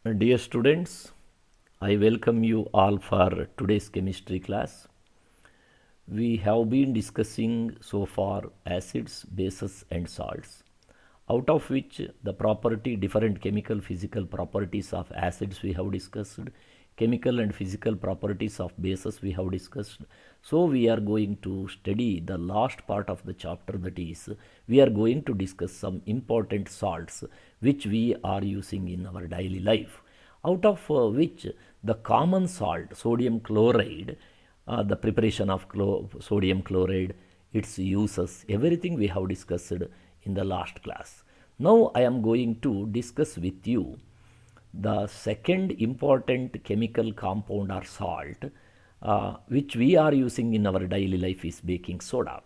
Dear students, I welcome you all for today's chemistry class. We have been discussing so far acids, bases, and salts, out of which the different chemical physical properties of acids we have discussed, chemical and physical properties of bases we have discussed. So we are going to study the last part of the chapter, that is, we are going to discuss some important salts which we are using in our daily life, out of which the common salt, sodium chloride, the preparation of sodium chloride, its uses, everything we have discussed in the last class. Now I am going to discuss with you the second important chemical compound or salt which we are using in our daily life is baking soda.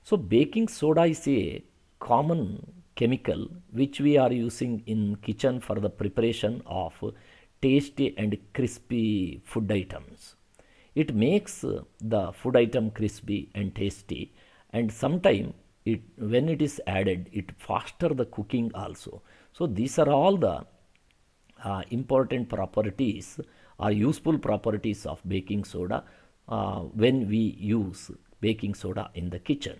So baking soda is a common chemical which we are using in kitchen for the preparation of tasty and crispy food items. It makes the food item crispy and tasty, and sometimes when it is added, it faster the cooking also. So these are all the important properties or useful properties of baking soda when we use baking soda in the kitchen.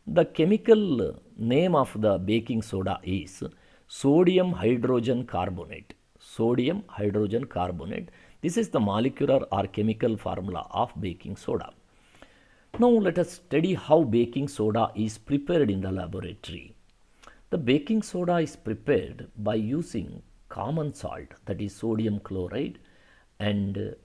The chemical name of the baking soda is sodium hydrogen carbonate. Sodium hydrogen carbonate. This is the molecular or chemical formula of baking soda. Now let us study how baking soda is prepared in the laboratory. The baking soda is prepared by using common salt, that is sodium chloride, and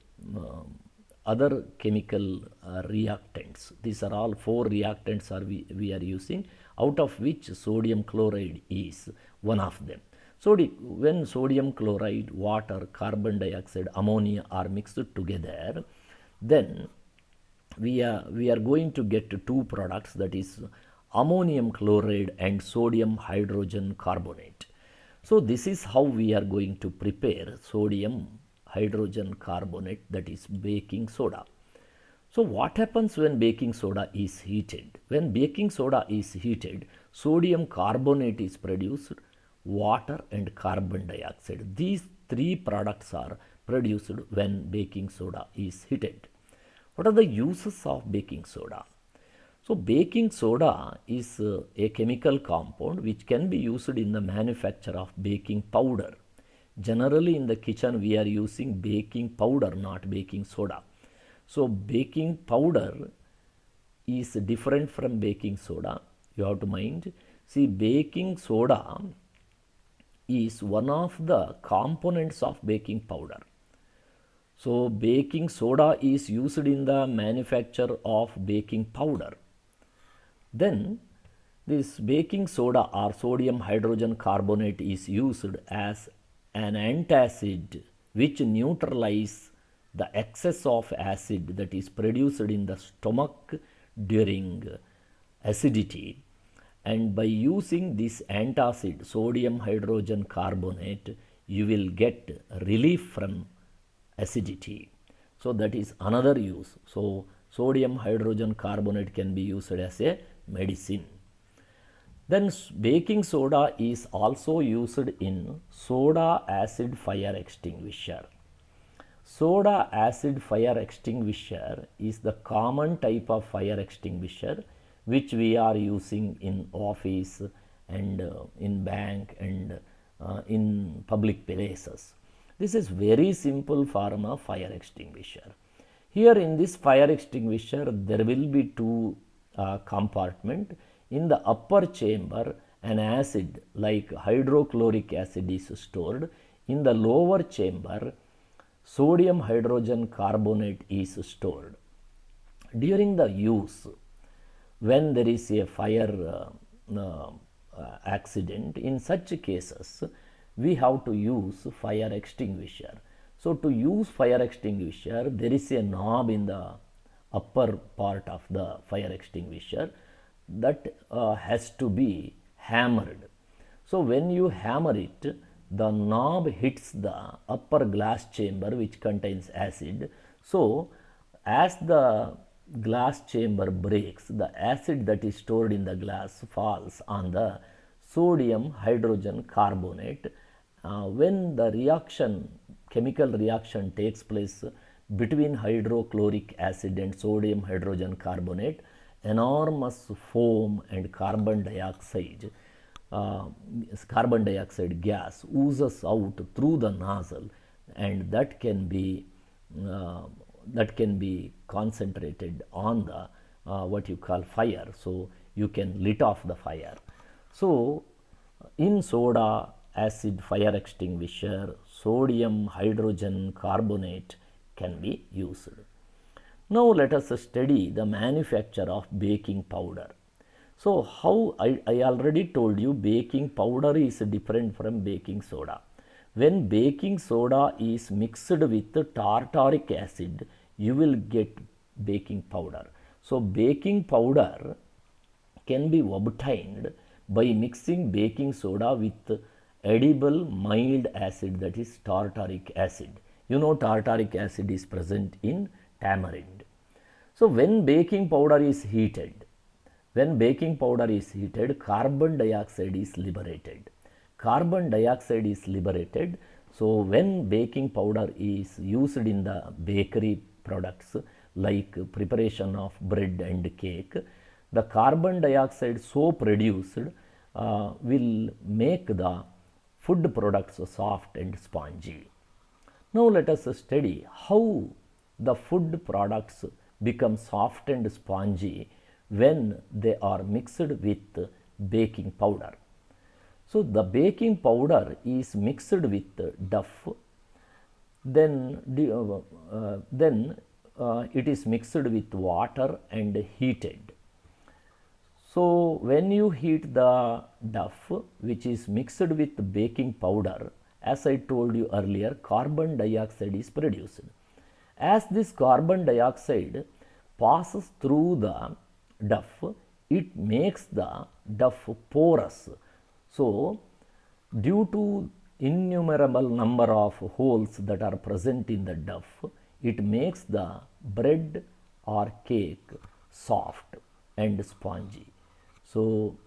other chemical reactants. These are all four reactants we are using, out of which sodium chloride is one of them. So when sodium chloride, water, carbon dioxide, ammonia are mixed together, then we are going to get two products, that is ammonium chloride and sodium hydrogen carbonate. So this is how we are going to prepare sodium hydrogen carbonate, that is baking soda. So what happens when baking soda is heated? When baking soda is heated, sodium carbonate is produced, water and carbon dioxide. These three products are produced when baking soda is heated. What are the uses of baking soda? So baking soda is a chemical compound which can be used in the manufacture of baking powder. Generally in the kitchen we are using baking powder, not baking soda. So baking powder is different from baking soda. You have to mind. See, baking soda is one of the components of baking powder. So baking soda is used in the manufacture of baking powder. Then this baking soda or sodium hydrogen carbonate is used as an antacid which neutralizes the excess of acid that is produced in the stomach during acidity. And by using this antacid, sodium hydrogen carbonate, you will get relief from acidity. So that is another use. So sodium hydrogen carbonate can be used as a medicine. Then baking soda is also used in soda acid fire extinguisher. Soda acid fire extinguisher is the common type of fire extinguisher which we are using in office and in bank and in public places. This is very simple form of fire extinguisher. Here in this fire extinguisher there will be two compartment. In the upper chamber an acid like hydrochloric acid is stored. In the lower chamber sodium hydrogen carbonate is stored. During the use, when there is a fire accident, in such cases we have to use fire extinguisher. So to use fire extinguisher, there is a knob in the upper part of the fire extinguisher that has to be hammered. So when you hammer it, the knob hits the upper glass chamber which contains acid. So as the glass chamber breaks, the acid that is stored in the glass falls on the sodium hydrogen carbonate when the chemical reaction takes place between hydrochloric acid and sodium hydrogen carbonate, enormous foam and carbon dioxide gas oozes out through the nozzle, and uh, that can be concentrated on the what you call fire, so you can lit off the fire. So in soda acid fire extinguisher, sodium hydrogen carbonate can be used. Now let us study the manufacture of baking powder. So how I already told you, baking powder is different from baking soda. When baking soda is mixed with tartaric acid, you will get baking powder. So baking powder can be obtained by mixing baking soda with edible mild acid, that is tartaric acid. You know, tartaric acid is present in tamarind. So when baking powder is heated, carbon dioxide is liberated. So when baking powder is used in the bakery products like preparation of bread and cake, the carbon dioxide so produced will make the food products soft and spongy. Now let us study how the food products become soft and spongy when they are mixed with baking powder. So the baking powder is mixed with duff, then it is mixed with water and heated. So when you heat the duff, which is mixed with baking powder, as I told you earlier, carbon dioxide is produced. As this carbon dioxide passes through the duff, it makes the duff porous. So due to innumerable number of holes that are present in the duff, it makes the bread or cake soft and spongy. So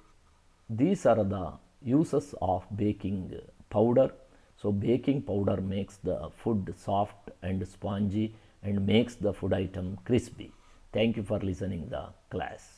these are the uses of baking powder. So baking powder makes the food soft and spongy and makes the food item crispy. Thank you for listening the class.